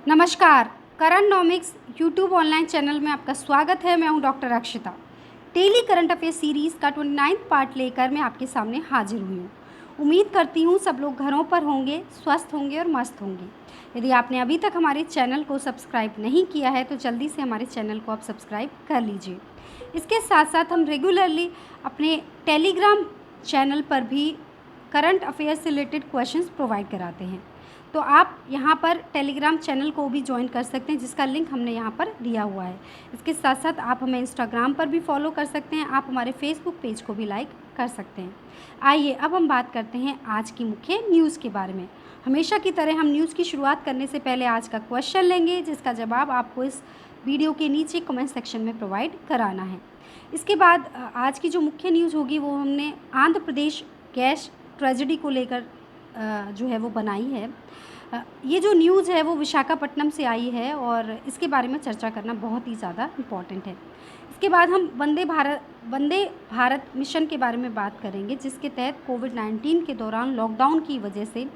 नमस्कार। करंटनॉमिक्स YouTube online channel में आपका स्वागत है। मैं हूं doctor Akshita. Daily current affair series का 29वां पार्ट लेकर मैं आपके सामने हाजिर हुई हूं। उम्मीद करती हूं सब लोग घरों पर होंगे, स्वस्थ होंगे और मस्त होंगे। यदि आपने अभी तक हमारे चैनल को सब्सक्राइब नहीं किया है तो जल्दी से हमारे चैनल को आप सब्सक्राइब कर लीजिए। इसके साथ साथ हम रेगुलरली अपने टेलीग्राम चैनल पर भी करंट अफेयर से रिलेटेड क्वेश्चंस प्रोवाइड कराते हैं। तो आप यहाँ पर टेलीग्राम चैनल को भी ज्वाइन कर सकते हैं, जिसका लिंक हमने यहाँ पर दिया हुआ है। इसके साथ साथ आप हमें इंस्टाग्राम पर भी फॉलो कर सकते हैं। आप हमारे फेसबुक पेज को भी लाइक कर सकते हैं। आइए अब हम बात करते हैं आज की मुख्य न्यूज़ के बारे में। हमेशा की तरह हम न्यूज़ की शुरुआत करने से पहले आज का क्वेश्चन लेंगे, जिसका जवाब आपको इस वीडियो के नीचे कमेंट सेक्शन में प्रोवाइड कराना है। इसके बाद आज की जो मुख्य न्यूज़ होगी वो हमने आंध्र प्रदेश गैस ट्रेजेडी को लेकर जो है वो बनाई है। ये जो न्यूज़ है वो विशाखापट्टनम से आई है और इसके बारे में चर्चा करना बहुत ही ज़्यादा इम्पॉर्टेंट है। इसके बाद हम वंदे भारत मिशन के बारे में बात करेंगे, जिसके तहत कोविड-19 के दौरान लॉकडाउन की वजह से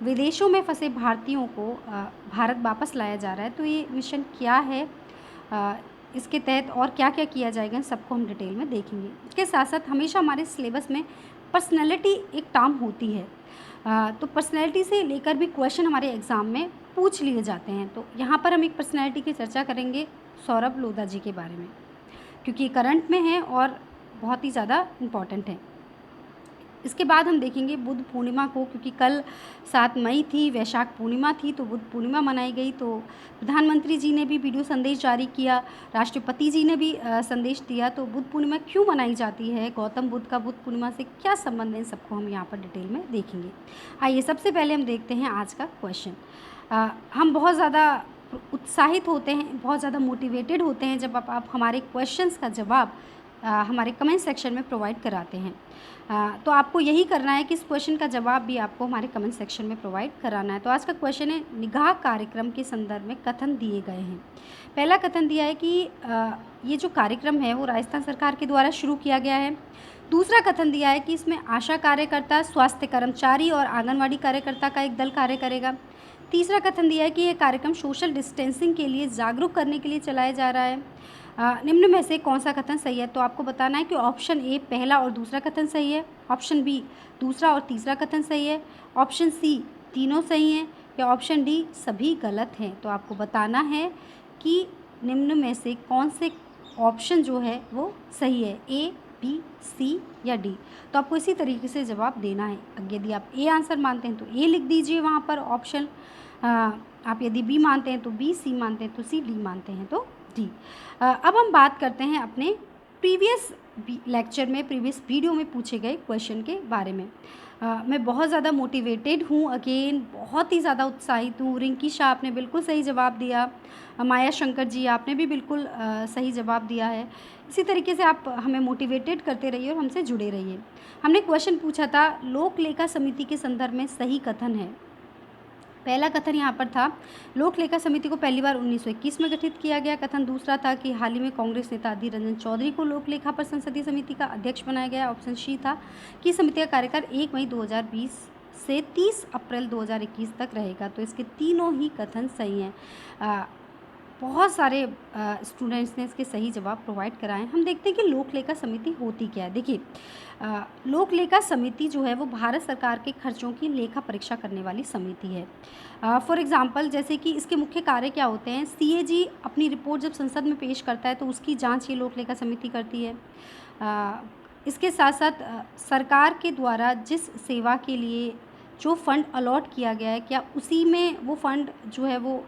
विदेशों में फंसे भारतीयों को भारत वापस लाया जा रहा है। तो ये मिशन क्या है, इसके तहत और क्या-क्या किया जाएगा, इन सबको हम डिटेल में देखेंगे। इसके साथ-साथ हमेशा हमारे सिलेबस में पर्सनैलिटी एक टर्म होती है। तो पर्सनैलिटी से लेकर भी क्वेश्चन हमारे एग्ज़ाम में पूछ लिए जाते हैं। तो यहाँ पर हम एक पर्सनैलिटी की चर्चा करेंगे, सौरभ लोधा जी के बारे में, क्योंकि करंट में है और बहुत ही ज़्यादा इम्पॉर्टेंट है। इसके बाद हम देखेंगे बुद्ध पूर्णिमा को, क्योंकि कल 7 मई थी, वैशाख पूर्णिमा थी, तो बुद्ध पूर्णिमा मनाई गई। तो प्रधानमंत्री जी ने भी वीडियो संदेश जारी किया, राष्ट्रपति जी ने भी संदेश दिया। तो बुद्ध पूर्णिमा क्यों मनाई जाती है, गौतम बुद्ध का बुद्ध पूर्णिमा से क्या संबंध है, इन सबको हम यहाँ पर डिटेल में देखेंगे। आइए सबसे पहले हम देखते हैं आज का क्वेश्चन। हम बहुत ज़्यादा उत्साहित होते हैं, बहुत ज़्यादा मोटिवेटेड होते हैं जब आप हमारे क्वेश्चंस का जवाब हमारे कमेंट सेक्शन में प्रोवाइड कराते हैं। तो आपको यही करना है कि इस क्वेश्चन का जवाब भी आपको हमारे कमेंट सेक्शन में प्रोवाइड कराना है। तो आज का क्वेश्चन है, निगाह कार्यक्रम के संदर्भ में कथन दिए गए हैं। पहला कथन दिया है कि ये जो कार्यक्रम है वो राजस्थान सरकार के द्वारा शुरू किया गया है। दूसरा कथन दिया है कि इसमें आशा कार्यकर्ता, स्वास्थ्य कर्मचारी और आंगनवाड़ी कार्यकर्ता का एक दल कार्य करेगा। तीसरा कथन दिया है कि यह कार्यक्रम सोशल डिस्टेंसिंग के लिए जागरूक करने के लिए चलाया जा रहा है। निम्न में से कौन सा कथन सही है? तो आपको बताना है कि ऑप्शन ए पहला और दूसरा कथन सही है, ऑप्शन बी दूसरा और तीसरा कथन सही है, ऑप्शन सी तीनों सही हैं, या ऑप्शन डी सभी गलत हैं। तो आपको बताना है कि निम्न में से कौन से ऑप्शन जो है वो सही है, ए, बी, सी या डी। तो आपको इसी तरीके से जवाब देना है। यदि आप ए आंसर मानते हैं तो ए लिख दीजिए वहाँ पर ऑप्शन, आप यदि बी मानते हैं तो बी, सी मानते हैं तो सी, डी मानते हैं तो डी। अब हम बात करते हैं अपने प्रीवियस लेक्चर में, प्रीवियस वीडियो में पूछे गए क्वेश्चन के बारे में। मैं बहुत ज़्यादा मोटिवेटेड हूँ, अगेन बहुत ही ज़्यादा उत्साहित हूँ। रिंकी शाह आपने बिल्कुल सही जवाब दिया, माया शंकर जी आपने भी बिल्कुल सही जवाब दिया है। इसी तरीके से आप हमें मोटिवेटेड करते रहिए और हमसे जुड़े रहिए। हमने क्वेश्चन पूछा था, लोक लेखा समिति के संदर्भ में सही कथन है। पहला कथन यहाँ पर था, लोक लेखा समिति को पहली बार 1921 में गठित किया गया। कथन दूसरा था कि हाल ही में कांग्रेस नेता अधीर रंजन चौधरी को लोक लेखा पर संसदीय समिति का अध्यक्ष बनाया गया। ऑप्शन सी था कि समिति का कार्यकाल 1 मई 2020 से 30 अप्रैल 2021 तक रहेगा। तो इसके तीनों ही कथन सही हैं। बहुत सारे स्टूडेंट्स ने इसके सही जवाब प्रोवाइड कराए। हम देखते हैं कि लोक लेखा समिति होती क्या है। देखिए, लोक लेखा समिति जो है वो भारत सरकार के खर्चों की लेखा परीक्षा करने वाली समिति है। फॉर एग्जांपल, जैसे कि इसके मुख्य कार्य क्या होते हैं, सीएजी अपनी रिपोर्ट जब संसद में पेश करता है तो उसकी जांच ये लोक लेखा समिति करती है। इसके साथ साथ सरकार के द्वारा जिस सेवा के लिए जो फंड अलॉट किया गया है, क्या उसी में वो फंड जो है वो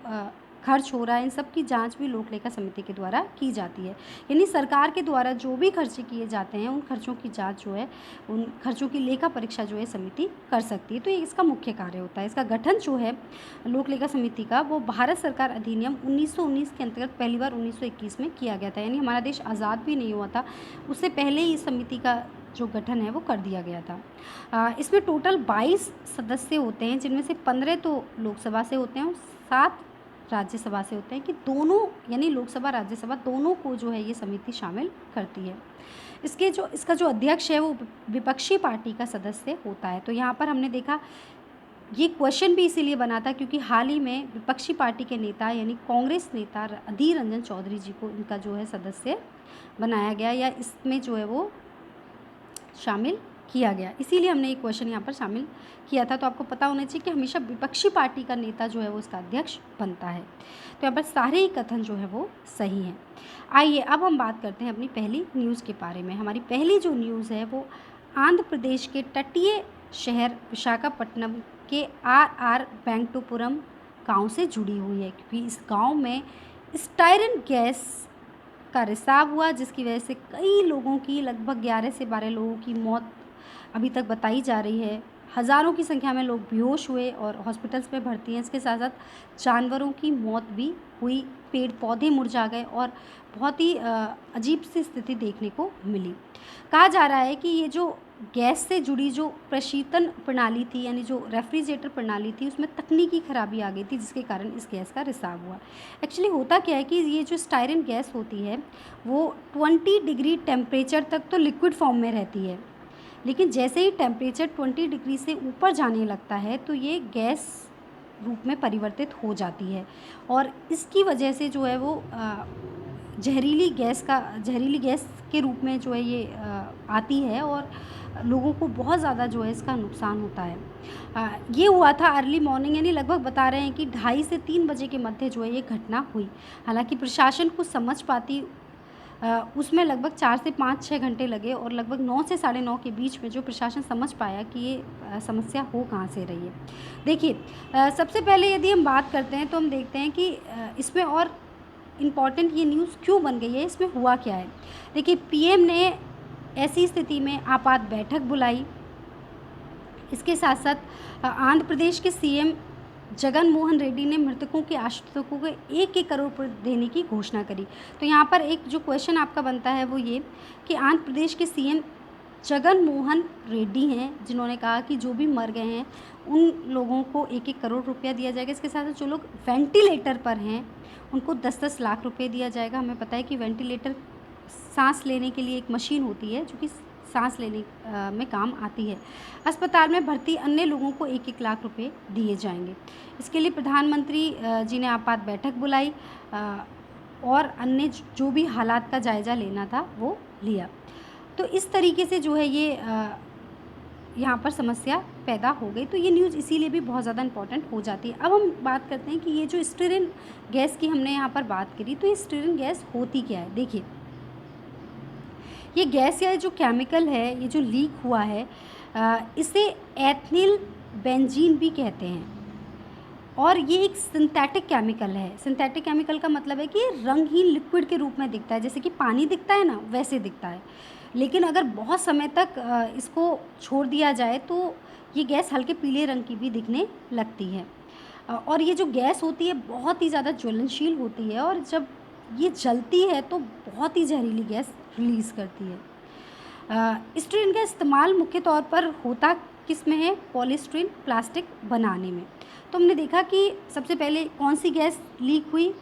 खर्च हो रहा है, इन सब की जांच भी लोक लेखा समिति के द्वारा की जाती है। यानी सरकार के द्वारा जो भी खर्चे किए जाते हैं उन खर्चों की जांच जो है, उन खर्चों की लेखा परीक्षा जो है समिति कर सकती है। तो ये इसका मुख्य कार्य होता है। इसका गठन जो है लोक लेखा समिति का, वो भारत सरकार अधिनियम 1919 के अंतर्गत पहली बार 1921 में किया गया था। यानी हमारा देश आज़ाद भी नहीं हुआ था, उससे पहले ही इस समिति का जो गठन है वो कर दिया गया था। इसमें टोटल 22 सदस्य होते हैं, जिनमें से 15 तो लोकसभा से होते हैं और 7 राज्यसभा से होते हैं, कि दोनों यानी लोकसभा राज्यसभा दोनों को जो है ये समिति शामिल करती है। इसका जो अध्यक्ष है वो विपक्षी पार्टी का सदस्य होता है। तो यहाँ पर हमने देखा ये क्वेश्चन भी इसीलिए बना था क्योंकि हाल ही में विपक्षी पार्टी के नेता यानी कांग्रेस नेता अधीर रंजन चौधरी जी को इनका जो है सदस्य बनाया गया या इसमें जो है वो शामिल किया गया, इसीलिए हमने एक क्वेश्चन यहाँ पर शामिल किया था। तो आपको पता होना चाहिए कि हमेशा विपक्षी पार्टी का नेता जो है वो उसका अध्यक्ष बनता है। तो यहाँ पर सारे ही कथन जो है वो सही हैं। आइए अब हम बात करते हैं अपनी पहली न्यूज़ के बारे में। हमारी पहली जो न्यूज़ है वो आंध्र प्रदेश के तटीय शहर विशाखापट्टनम के आर वेंकटपुरम गाँव से जुड़ी हुई है, क्योंकि इस गाँव में स्टायरन गैस का रिसाव हुआ, जिसकी वजह से कई लोगों की, लगभग 11 से 12 लोगों की मौत अभी तक बताई जा रही है। हज़ारों की संख्या में लोग बेहोश हुए और हॉस्पिटल्स में भर्ती हैं। इसके साथ साथ जानवरों की मौत भी हुई, पेड़ पौधे मुरझा गए और बहुत ही अजीब सी स्थिति देखने को मिली। कहा जा रहा है कि ये जो गैस से जुड़ी जो प्रशीतन प्रणाली थी, यानी जो रेफ्रिजरेटर प्रणाली थी, उसमें तकनीकी खराबी आ गई थी, जिसके कारण इस गैस का रिसाव हुआ। एक्चुअली होता क्या है कि ये जो स्टायरन गैस होती है वो 20 डिग्री टेम्परेचर तक तो लिक्विड फॉर्म में रहती है, लेकिन जैसे ही टेम्परेचर 20 डिग्री से ऊपर जाने लगता है तो ये गैस रूप में परिवर्तित हो जाती है और इसकी वजह से जो है वो जहरीली गैस के रूप में जो है ये आती है और लोगों को बहुत ज़्यादा जो है इसका नुकसान होता है। ये हुआ था अर्ली मॉर्निंग, यानी लगभग बता रहे हैं कि 2:30 से 3 बजे के मध्य जो है ये घटना हुई। हालांकि प्रशासन कुछ समझ पाती उसमें लगभग 4 से 5-6 घंटे लगे और लगभग 9 से 9:30 के बीच में जो प्रशासन समझ पाया कि ये समस्या हो कहाँ से रही है। देखिए, सबसे पहले यदि हम बात करते हैं तो हम देखते हैं कि इसमें और इम्पॉर्टेंट ये न्यूज़ क्यों बन गई है, इसमें हुआ क्या है। देखिए, पीएम ने ऐसी स्थिति में आपात बैठक बुलाई। इसके साथ साथ आंध्र प्रदेश के सीएम जगन मोहन रेड्डी ने मृतकों के आश्रितों को 1-1 करोड़ रुपये देने की घोषणा करी। तो यहाँ पर एक जो क्वेश्चन आपका बनता है वो ये कि आंध्र प्रदेश के सीएम जगन मोहन रेड्डी हैं, जिन्होंने कहा कि जो भी मर गए हैं उन लोगों को 1-1 करोड़ रुपया दिया जाएगा। इसके साथ साथ जो लोग वेंटिलेटर पर हैं उनको 10-10 लाख रुपए दिया जाएगा। हमें पता है कि वेंटिलेटर सांस लेने के लिए एक मशीन होती है जो कि सांस लेने में काम आती है। अस्पताल में भर्ती अन्य लोगों को 1-1 लाख रुपए दिए जाएंगे। इसके लिए प्रधानमंत्री जी ने आपात बैठक बुलाई और अन्य जो भी हालात का जायज़ा लेना था वो लिया। तो इस तरीके से जो है ये यहाँ पर समस्या पैदा हो गई। तो ये न्यूज़ इसीलिए भी बहुत ज़्यादा इम्पॉर्टेंट हो जाती है। अब हम बात करते हैं कि ये जो स्टीयरिन गैस की हमने यहाँ पर बात करी, तो ये स्टीयरिन गैस होती क्या है। देखिए, ये गैस या जो केमिकल है, ये जो लीक हुआ है, इसे एथिल बेंजीन भी कहते हैं और ये एक सिंथेटिक केमिकल है। सिंथेटिक केमिकल का मतलब है कि ये रंगहीन लिक्विड के रूप में दिखता है, जैसे कि पानी दिखता है ना, वैसे दिखता है। लेकिन अगर बहुत समय तक इसको छोड़ दिया जाए तो ये गैस हल्के पीले रंग की भी दिखने लगती है और ये जो गैस होती है बहुत ही ज़्यादा ज्वलनशील होती है और जब ये जलती है तो बहुत ही जहरीली गैस रिलीज़ करती है। स्टीयरिन का इस्तेमाल मुख्य तौर पर होता किस में है, पॉलीस्टीरीन प्लास्टिक बनाने में। तो हमने देखा कि सबसे पहले कौन सी गैस लीक हुई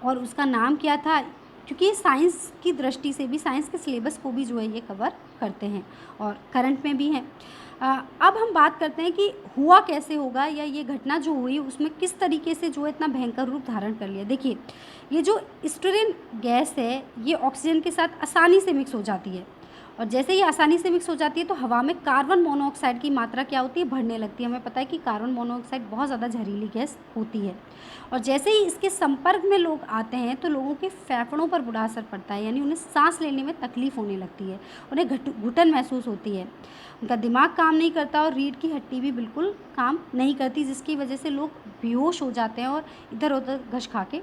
और उसका नाम क्या था, क्योंकि ये साइंस की दृष्टि से भी, साइंस के सिलेबस को भी जो है ये कवर करते हैं और करंट में भी हैं। अब हम बात करते हैं कि हुआ कैसे होगा या ये घटना जो हुई उसमें किस तरीके से जो है इतना भयंकर रूप धारण कर लिया। देखिए, ये जो स्टीयरिन गैस है ये ऑक्सीजन के साथ आसानी से मिक्स हो जाती है और जैसे ही आसानी से मिक्स हो जाती है तो हवा में कार्बन मोनोऑक्साइड की मात्रा क्या होती है, बढ़ने लगती है। हमें पता है कि कार्बन मोनोऑक्साइड बहुत ज़्यादा जहरीली गैस होती है और जैसे ही इसके संपर्क में लोग आते हैं तो लोगों के फेफड़ों पर बुरा असर पड़ता है, यानी उन्हें सांस लेने में तकलीफ़ होने लगती है, उन्हें घुटन महसूस होती है, उनका दिमाग काम नहीं करता और रीढ़ की हड्डी भी बिल्कुल काम नहीं करती, जिसकी वजह से लोग बेहोश हो जाते हैं और इधर उधर घस खा के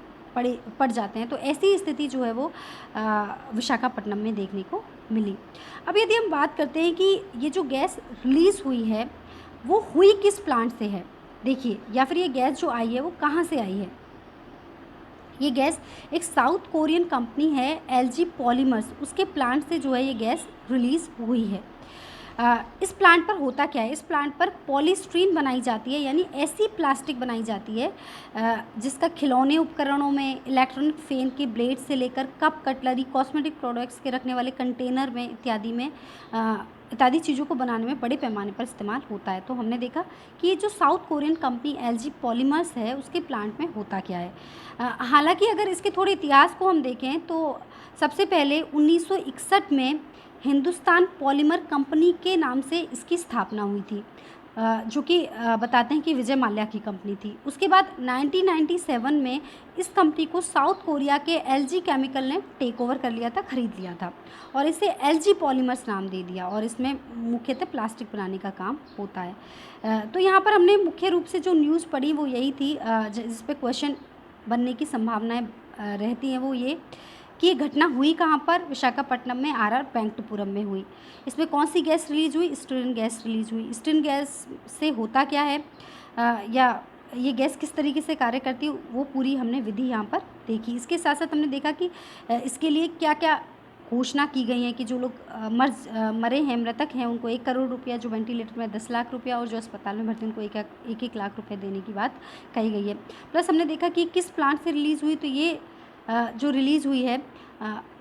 पड़ जाते हैं। तो ऐसी स्थिति जो है वो विशाखापट्टनम में देखने को मिली। अब यदि हम बात करते हैं कि ये जो गैस रिलीज़ हुई है वो हुई किस प्लांट से है, देखिए, या फिर ये गैस जो आई है वो कहाँ से आई है। ये गैस एक साउथ कोरियन कंपनी है LG पॉलीमर्स, उसके प्लांट से जो है ये गैस रिलीज़ हुई है। इस प्लांट पर होता क्या है, इस प्लांट पर पॉलीस्टीरीन बनाई जाती है, यानी ऐसी प्लास्टिक बनाई जाती है जिसका खिलौने उपकरणों में, इलेक्ट्रॉनिक फेन के ब्लेड से लेकर कप, कटलरी, कॉस्मेटिक प्रोडक्ट्स के रखने वाले कंटेनर में इत्यादि में इत्यादि चीज़ों को बनाने में बड़े पैमाने पर इस्तेमाल होता है। तो हमने देखा कि ये जो south Korean company LG polymers है, उसके प्लांट में होता क्या है। हालाँकि अगर इसके थोड़े इतिहास को हम देखें तो सबसे पहले 1961 में हिंदुस्तान पॉलीमर कंपनी के नाम से इसकी स्थापना हुई थी, जो कि बताते हैं कि विजय माल्या की कंपनी थी। उसके बाद 1997 में इस कंपनी को साउथ कोरिया के एलजी केमिकल ने टेक ओवर कर लिया था, खरीद लिया था और इसे एलजी पॉलीमर्स नाम दे दिया और इसमें मुख्यतः प्लास्टिक बनाने का काम होता है। तो यहाँ पर हमने मुख्य रूप से जो न्यूज़ पढ़ी वो यही थी, जिस पे क्वेश्चन बनने की संभावनाएं रहती हैं, वो ये कि ये घटना हुई कहाँ पर, विशाखापट्टनम में आरआर वेंकटपुरम में हुई। इसमें कौन सी गैस रिलीज़ हुई, स्टीरिन गैस रिलीज़ हुई। स्टीरिन गैस से होता क्या है, या ये गैस किस तरीके से कार्य करती है, वो पूरी हमने विधि यहाँ पर देखी। इसके साथ साथ हमने देखा कि इसके लिए क्या क्या घोषणा की गई है कि जो लोग मरे हैं, मृतक हैं, उनको 1 करोड़ रुपया, जो वेंटिलेटर में 10 लाख रुपया और जो अस्पताल में भर्ती उनको 1-1 लाख रुपये देने की बात कही गई है। प्लस हमने देखा कि किस प्लांट से रिलीज़ हुई, तो ये जो रिलीज़ हुई है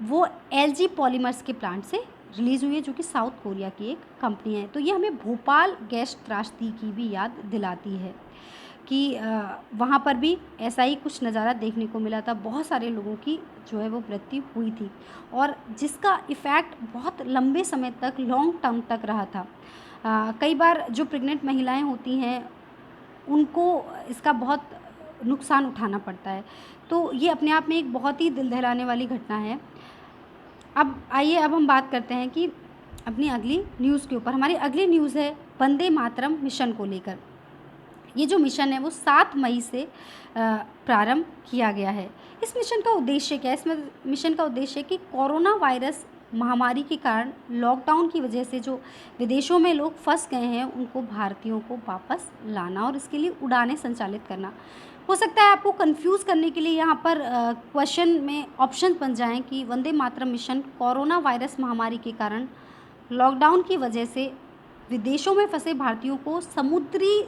वो एलजी पॉलीमर्स के प्लांट से रिलीज़ हुई है, जो कि साउथ कोरिया की एक कंपनी है। तो ये हमें भोपाल गैस त्रासदी की भी याद दिलाती है कि वहाँ पर भी ऐसा ही कुछ नज़ारा देखने को मिला था। बहुत सारे लोगों की जो है वो मृत्यु हुई थी और जिसका इफ़ेक्ट बहुत लंबे समय तक, लॉन्ग टर्म तक रहा था। कई बार जो प्रेग्नेंट महिलाएं होती हैं उनको इसका बहुत नुकसान उठाना पड़ता है। तो ये अपने आप में एक बहुत ही दिल दहलाने वाली घटना है। अब आइए, अब हम बात करते हैं कि अपनी अगली न्यूज़ के ऊपर। हमारी अगली न्यूज़ है वंदे मातरम मिशन को लेकर। ये जो मिशन है वो 7 मई से प्रारंभ किया गया है। इस मिशन का उद्देश्य क्या है? इसमें मिशन का उद्देश्य है कि कोरोना वायरस महामारी के कारण लॉकडाउन की वजह से जो विदेशों में लोग फंस गए हैं उनको भारतीयों को वापस लाना और इसके लिए उड़ानें संचालित करना। हो सकता है आपको कंफ्यूज करने के लिए यहाँ पर क्वेश्चन में ऑप्शन बन जाएं कि Vande Mataram mission corona virus महामारी के कारण लॉकडाउन की वजह से विदेशों में फंसे भारतीयों को समुद्री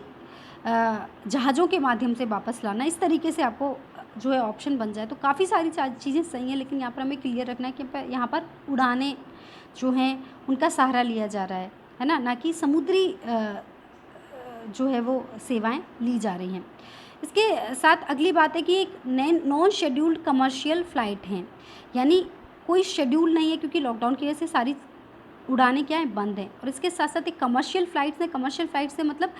जहाज़ों के माध्यम से वापस लाना, इस तरीके से आपको जो है ऑप्शन बन जाए। तो काफ़ी सारी चीज़ें सही हैं, लेकिन यहाँ पर हमें क्लियर रखना है कि यहाँ पर उड़ानें जो हैं उनका सहारा लिया जा रहा है ना कि समुद्री जो है वो सेवाएं ली जा रही हैं। इसके साथ अगली बात है कि एक नॉन शेड्यूल्ड कमर्शियल फ़्लाइट हैं, यानी कोई शेड्यूल नहीं है क्योंकि लॉकडाउन की वजह से सारी उड़ानें क्या हैं, बंद हैं। और इसके साथ साथ एक कमर्शियल फ़्लाइट्स हैं। कमर्शियल फ़्लाइट से मतलब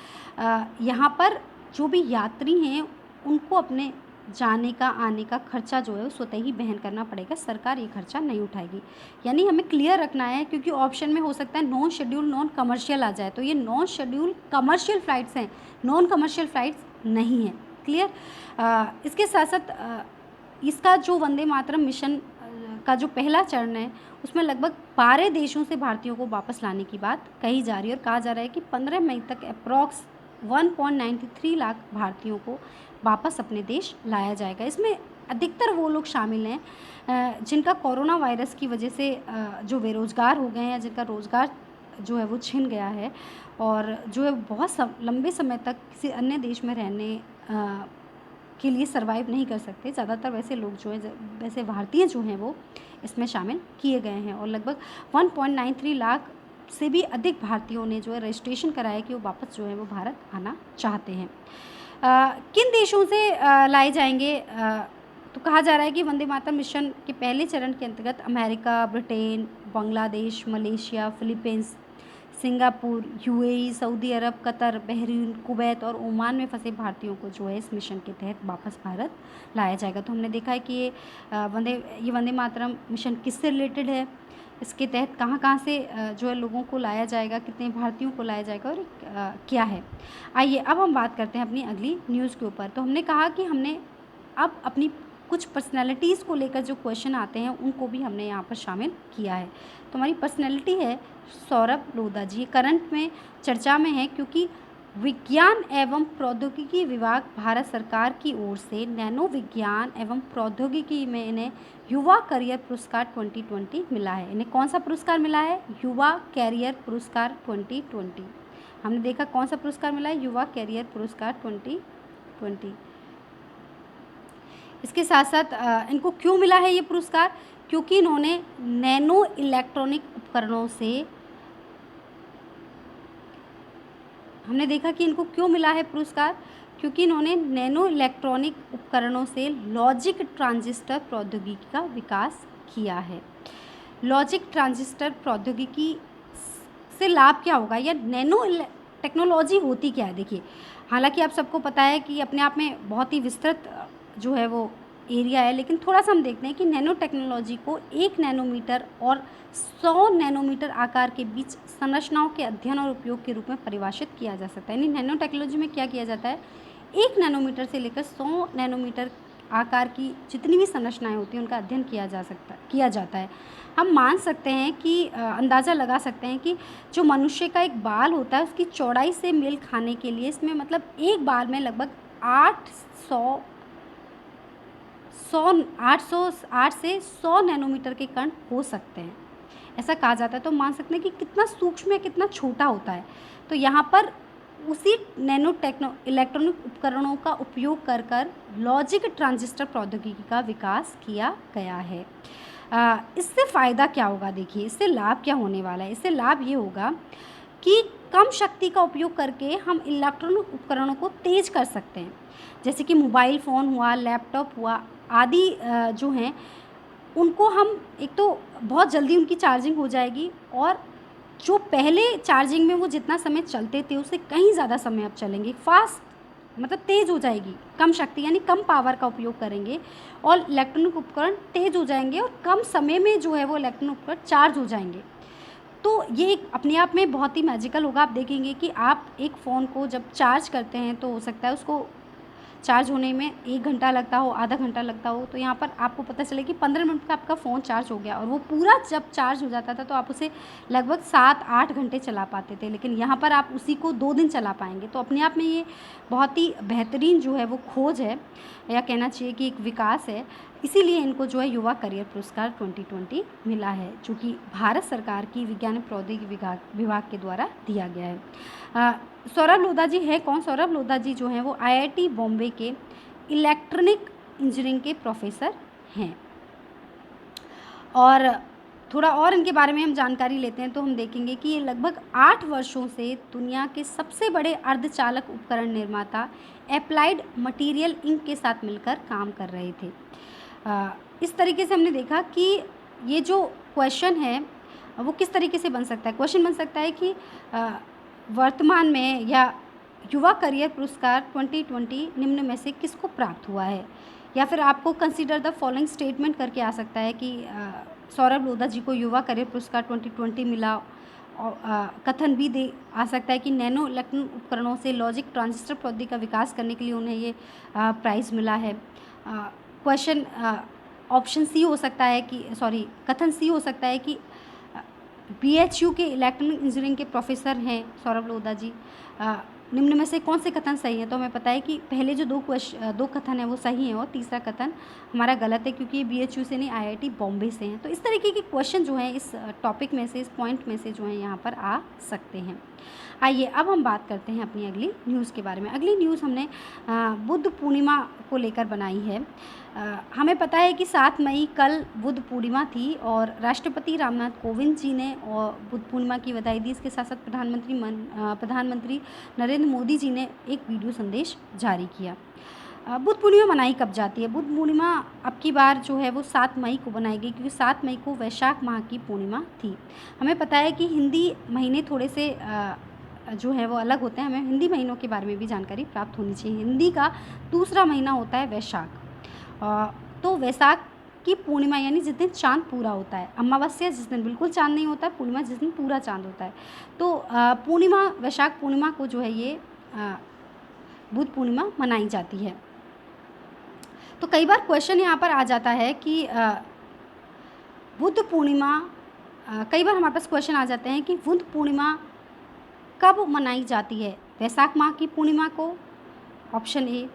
यहाँ पर जो भी यात्री हैं उनको अपने जाने का, आने का खर्चा जो है वो स्वतः ही वहन करना पड़ेगा, सरकार ये खर्चा नहीं उठाएगी। यानी हमें क्लियर रखना है, क्योंकि ऑप्शन में हो सकता है नॉन शेड्यूल नॉन कमर्शियल आ जाए, तो ये नॉन शेड्यूल कमर्शियल फ़्लाइट्स हैं, नॉन कमर्शियल फ़्लाइट्स नहीं हैं। क्लियर। इसके साथ साथ इसका जो वंदे मातरम मिशन का जो पहला चरण है उसमें लगभग 12 देशों से भारतीयों को वापस लाने की बात कही जा रही है और कहा जा रहा है कि 15 मई तक अप्रॉक्स 1.93 लाख भारतीयों को वापस अपने देश लाया जाएगा। इसमें अधिकतर वो लोग शामिल हैं जिनका कोरोना वायरस की वजह से जो बेरोज़गार हो गए हैं या जिनका रोज़गार जो है वो छिन गया है और जो है बहुत लंबे समय तक किसी अन्य देश में रहने के लिए सर्वाइव नहीं कर सकते। ज़्यादातर वैसे लोग जो हैं, वैसे भारतीय जो हैं वो इसमें शामिल किए गए हैं और लगभग 1.93 लाख से भी अधिक भारतीयों ने जो है रजिस्ट्रेशन कराया कि वो वापस जो है वो भारत आना चाहते हैं। किन देशों से लाए जाएंगे? तो कहा जा रहा है कि वंदे मातरम मिशन के पहले चरण के अंतर्गत America, Britain, Bangladesh, Malaysia, Philippines, Singapore, UAE, Saudi Arab, Qatar, Bahrain, Kuwait और ओमान में फंसे भारतीयों को जो है इस मिशन के तहत वापस भारत लाया जाएगा। तो हमने देखा है कि ये वंदे मातरम मिशन किससे रिलेटेड है, इसके तहत कहाँ कहाँ से जो है लोगों को लाया जाएगा, कितने भारतीयों को लाया जाएगा और क्या है। आइए अब हम बात करते हैं अपनी अगली न्यूज़ के ऊपर। तो हमने कहा कि हमने अब अपनी कुछ पर्सनैलिटीज़ को लेकर जो क्वेश्चन आते हैं उनको भी हमने यहाँ पर शामिल किया है। तो हमारी पर्सनैलिटी है सौरभ लोधा जी। करंट में चर्चा में है क्योंकि विज्ञान एवं प्रौद्योगिकी विभाग भारत सरकार की ओर से नैनो विज्ञान एवं प्रौद्योगिकी में इन्हें युवा करियर पुरस्कार 2020 मिला है। इन्हें कौन सा पुरस्कार मिला है? युवा कैरियर पुरस्कार 2020। हमने देखा कौन सा पुरस्कार मिला है? युवा कैरियर पुरस्कार 2020। इसके साथ साथ इनको क्यों मिला है ये पुरस्कार? क्योंकि इन्होंने नैनो इलेक्ट्रॉनिक उपकरणों से हमने देखा कि इनको क्यों मिला है पुरस्कार, क्योंकि इन्होंने नैनो इलेक्ट्रॉनिक उपकरणों से लॉजिक ट्रांजिस्टर प्रौद्योगिकी का विकास किया है। लॉजिक ट्रांजिस्टर प्रौद्योगिकी से लाभ क्या होगा, या नैनो टेक्नोलॉजी होती क्या है? देखिए, हालांकि आप सबको पता है कि अपने आप में बहुत ही विस्तृत जो है वो एरिया है, लेकिन थोड़ा सा हम देखते हैं कि नैनो टेक्नोलॉजी को 1 नैनोमीटर और 100 नैनोमीटर आकार के बीच संरचनाओं के अध्ययन और उपयोग के रूप में परिभाषित किया जा सकता है। यानी नैनो टेक्नोलॉजी में क्या किया जाता है, 1 नैनोमीटर से लेकर 100 नैनोमीटर आकार की जितनी भी संरचनाएं होती हैं उनका अध्ययन किया जाता है। हम मान सकते हैं कि अंदाज़ा लगा सकते हैं कि जो मनुष्य का एक बाल होता है उसकी चौड़ाई से मेल खाने के लिए इसमें मतलब एक बाल में लगभग 8 से 100 नैनोमीटर के कण हो सकते हैं, ऐसा कहा जाता है। तो मान सकते हैं कि कितना सूक्ष्म या कितना छोटा होता है। तो यहाँ पर उसी इलेक्ट्रॉनिक उपकरणों का उपयोग कर लॉजिक ट्रांजिस्टर प्रौद्योगिकी का विकास किया गया है। इससे फ़ायदा क्या होगा? देखिए, इससे लाभ क्या होने वाला है। इससे लाभ ये होगा कि कम शक्ति का उपयोग करके हम इलेक्ट्रॉनिक उपकरणों को तेज़ कर सकते हैं, जैसे कि मोबाइल फ़ोन हुआ, लैपटॉप हुआ आदि जो हैं उनको हम एक तो बहुत जल्दी उनकी चार्जिंग हो जाएगी, और जो पहले चार्जिंग में वो जितना समय चलते थे उससे कहीं ज़्यादा समय अब चलेंगे। फास्ट मतलब तेज़ हो जाएगी, कम शक्ति यानी कम पावर का उपयोग करेंगे और इलेक्ट्रॉनिक उपकरण तेज़ हो जाएंगे और कम समय में जो है वो इलेक्ट्रॉनिक उपकरण चार्ज हो जाएंगे। तो ये एक अपने आप में बहुत ही मैजिकल होगा। आप देखेंगे कि आप एक फ़ोन को जब चार्ज करते हैं तो हो सकता है उसको चार्ज होने में 1 घंटा लगता हो, आधा घंटा लगता हो, तो यहाँ पर आपको पता चले कि 15 मिनट का आपका फ़ोन चार्ज हो गया, और वो पूरा जब चार्ज हो जाता था तो आप उसे लगभग 7-8 घंटे चला पाते थे, लेकिन यहाँ पर आप उसी को 2 दिन चला पाएंगे। तो अपने आप में ये बहुत ही बेहतरीन जो है वो खोज है, या कहना चाहिए कि एक विकास है। इसीलिए इनको जो है युवा करियर पुरस्कार 2020 मिला है, जो कि भारत सरकार की विज्ञान प्रौद्योगिकी विभाग के द्वारा दिया गया है। सौरभ लोधा जी है कौन? सौरभ लोधा जी जो हैं वो IIT बॉम्बे के इलेक्ट्रॉनिक इंजीनियरिंग के प्रोफेसर हैं। और थोड़ा और इनके बारे में हम जानकारी लेते हैं तो हम देखेंगे कि ये लगभग 8 वर्षों से दुनिया के सबसे बड़े अर्धचालक उपकरण निर्माता एप्लाइड मटेरियल इंक के साथ मिलकर काम कर रहे थे। इस तरीके से हमने देखा कि ये जो क्वेश्चन है वो किस तरीके से बन सकता है। क्वेश्चन बन सकता है कि वर्तमान में या युवा करियर पुरस्कार 2020 निम्न में से किसको प्राप्त हुआ है, या फिर आपको कंसीडर द फॉलोइंग स्टेटमेंट करके आ सकता है कि सौरभ लोधा जी को युवा करियर पुरस्कार 2020 मिला, और कथन भी दे आ सकता है कि नैनो इलेक्ट्रॉनिक उपकरणों से लॉजिक ट्रांजिस्टर प्रौद्योगिकी का विकास करने के लिए उन्हें ये प्राइज़ मिला है। क्वेश्चन ऑप्शन सी हो सकता है कि कथन सी हो सकता है कि BHU के इलेक्ट्रॉनिक इंजीनियरिंग के प्रोफेसर हैं सौरभ लोधा जी। निम्न में से कौन से कथन सही है? तो हमें पता है कि पहले जो दो कथन हैं वो सही हैं और तीसरा कथन हमारा गलत है, क्योंकि ये BHU से नहीं IIT बॉम्बे से हैं। तो इस तरीके के क्वेश्चन जो हैं इस टॉपिक में से, इस पॉइंट में से जो हैं यहाँ पर आ सकते हैं। आइए अब हम बात करते हैं अपनी अगली न्यूज़ के बारे में। अगली न्यूज़ हमने बुद्ध पूर्णिमा को लेकर बनाई है। हमें पता है कि 7 मई कल बुद्ध पूर्णिमा थी और राष्ट्रपति रामनाथ कोविंद जी ने और बुद्ध पूर्णिमा की बधाई दी। इसके साथ साथ प्रधानमंत्री नरेंद्र मोदी जी ने एक वीडियो संदेश जारी किया। बुद्ध पूर्णिमा मनाई कब जाती है? बुद्ध पूर्णिमा अब की बार जो है वो 7 मई को बनाई गई, क्योंकि 7 मई को वैशाख माह की पूर्णिमा थी। हमें पता है कि हिंदी महीने थोड़े से जो है वो अलग होते हैं, हमें हिंदी महीनों के बारे में भी जानकारी प्राप्त होनी चाहिए। हिंदी का दूसरा महीना होता है वैशाख। तो वैशाख की पूर्णिमा यानी जिस दिन चांद पूरा होता है, अमावस्या जिस दिन बिल्कुल चांद नहीं होता है, पूर्णिमा जिस दिन पूरा चांद होता है। तो पूर्णिमा, वैशाख पूर्णिमा को जो है ये बुद्ध पूर्णिमा मनाई जाती है। तो कई बार क्वेश्चन यहाँ पर आ जाता है कि बुद्ध पूर्णिमा, कई बार हमारे पास क्वेश्चन आ जाते हैं कि बुद्ध पूर्णिमा कब मनाई जाती है? वैशाख माह की पूर्णिमा को, ऑप्शन ए,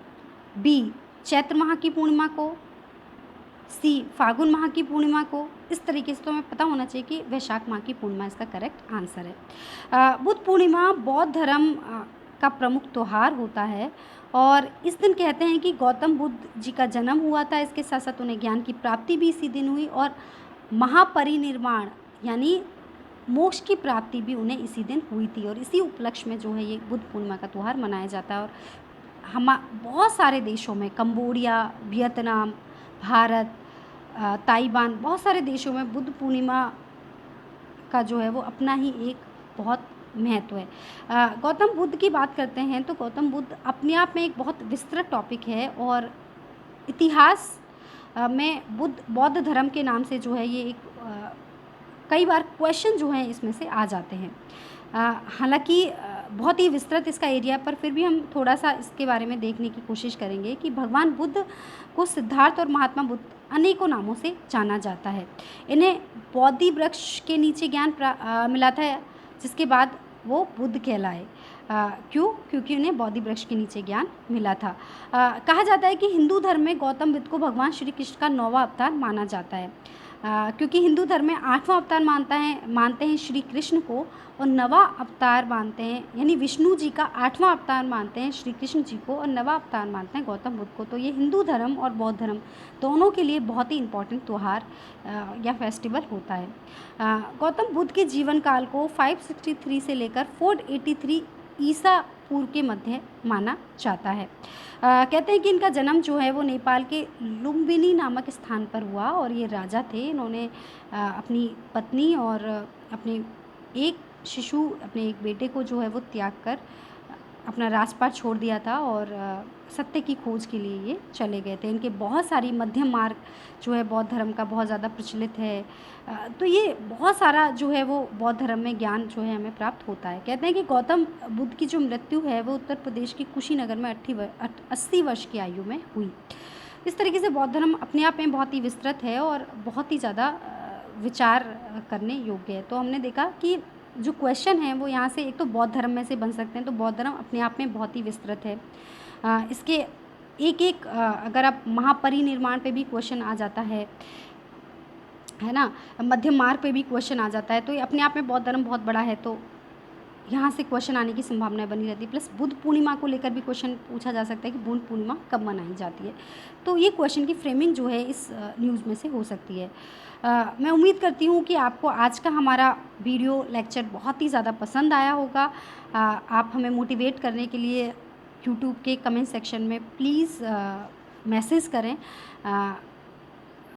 बी चैत्र माह की पूर्णिमा को, सी फाल्गुन माह की पूर्णिमा को। इस तरीके से तो हमें पता होना चाहिए कि वैशाख माह की पूर्णिमा इसका करेक्ट आंसर है। बुद्ध पूर्णिमा बौद्ध धर्म का प्रमुख त्यौहार होता है और इस दिन कहते हैं कि गौतम बुद्ध जी का जन्म हुआ था। इसके साथ साथ उन्हें ज्ञान की प्राप्ति भी इसी दिन हुई और महापरिनिर्वाण यानी मोक्ष की प्राप्ति भी उन्हें इसी दिन हुई थी। और इसी उपलक्ष्य में जो है ये बुद्ध पूर्णिमा का त्यौहार मनाया जाता है। और बहुत सारे देशों में, कंबोडिया, वियतनाम, भारत, ताइवान, बहुत सारे देशों में बुद्ध पूर्णिमा का जो है वो अपना ही एक बहुत महत्व है। गौतम बुद्ध की बात करते हैं तो गौतम बुद्ध अपने आप में एक बहुत विस्तृत टॉपिक है। और इतिहास में बौद्ध धर्म के नाम से जो है ये एक कई बार क्वेश्चन जो हैं इसमें से आ जाते हैं। हालांकि बहुत ही विस्तृत इसका एरिया, पर फिर भी हम थोड़ा सा इसके बारे में देखने की कोशिश करेंगे कि भगवान बुद्ध को सिद्धार्थ और महात्मा बुद्ध अनेकों नामों से जाना जाता है। इन्हें बोधि वृक्ष के नीचे ज्ञान मिला था, जिसके बाद वो बुद्ध कहलाए। क्यों? क्योंकि उन्हें बोधि वृक्ष के नीचे ज्ञान मिला था। कहा जाता है कि हिंदू धर्म में गौतम बुद्ध को भगवान श्री कृष्ण का 9वां अवतार माना जाता है। क्योंकि हिंदू धर्म में 8वां अवतार मानते हैं श्री कृष्ण को, और 9वां अवतार मानते हैं, यानी विष्णु जी का 8वां अवतार मानते हैं श्री कृष्ण जी को, और 9वां अवतार मानते हैं गौतम बुद्ध को। तो ये हिंदू धर्म और बौद्ध धर्म दोनों के लिए बहुत ही इम्पोर्टेंट त्यौहार या फेस्टिवल होता है। गौतम बुद्ध के जीवन काल को 563 से लेकर 483 ईसा पूर्व के मध्य माना जाता है। कहते हैं कि इनका जन्म जो है वो नेपाल के लुम्बिनी नामक स्थान पर हुआ। और ये राजा थे। इन्होंने अपनी पत्नी और अपने एक शिशु, अपने एक बेटे को जो है वो त्याग कर अपना राजपाट छोड़ दिया था और सत्य की खोज के लिए ये चले गए थे। इनके बहुत सारी मध्यम मार्ग जो है बौद्ध धर्म का बहुत ज़्यादा प्रचलित है। तो ये बहुत सारा जो है वो बौद्ध धर्म में ज्ञान जो है हमें प्राप्त होता है। कहते हैं कि गौतम बुद्ध की जो मृत्यु है वो उत्तर प्रदेश के कुशीनगर में 80 वर्ष की आयु में हुई। इस तरीके से बौद्ध धर्म अपने आप में बहुत ही विस्तृत है और बहुत ही ज़्यादा विचार करने योग्य है। तो हमने देखा कि जो क्वेश्चन है वो यहाँ से एक तो बौद्ध धर्म में से बन सकते हैं। तो बौद्ध धर्म अपने आप में बहुत ही विस्तृत है। इसके एक अगर आप महापरिनिर्वाण पे भी क्वेश्चन आ जाता है ना, मध्यम मार्ग पे भी क्वेश्चन आ जाता है। तो ये अपने आप में बौद्ध धर्म बहुत बड़ा है, तो यहाँ से क्वेश्चन आने की संभावना बनी रहती है। प्लस बुद्ध पूर्णिमा को लेकर भी क्वेश्चन पूछा जा सकता है कि बुद्ध पूर्णिमा कब मनाई जाती है। तो ये क्वेश्चन की फ्रेमिंग जो है इस न्यूज़ में से हो सकती है। मैं उम्मीद करती हूँ कि आपको आज का हमारा वीडियो लेक्चर बहुत ही ज़्यादा पसंद आया होगा। आप हमें मोटिवेट करने के लिए यूट्यूब के कमेंट सेक्शन में प्लीज़ मैसेज करें।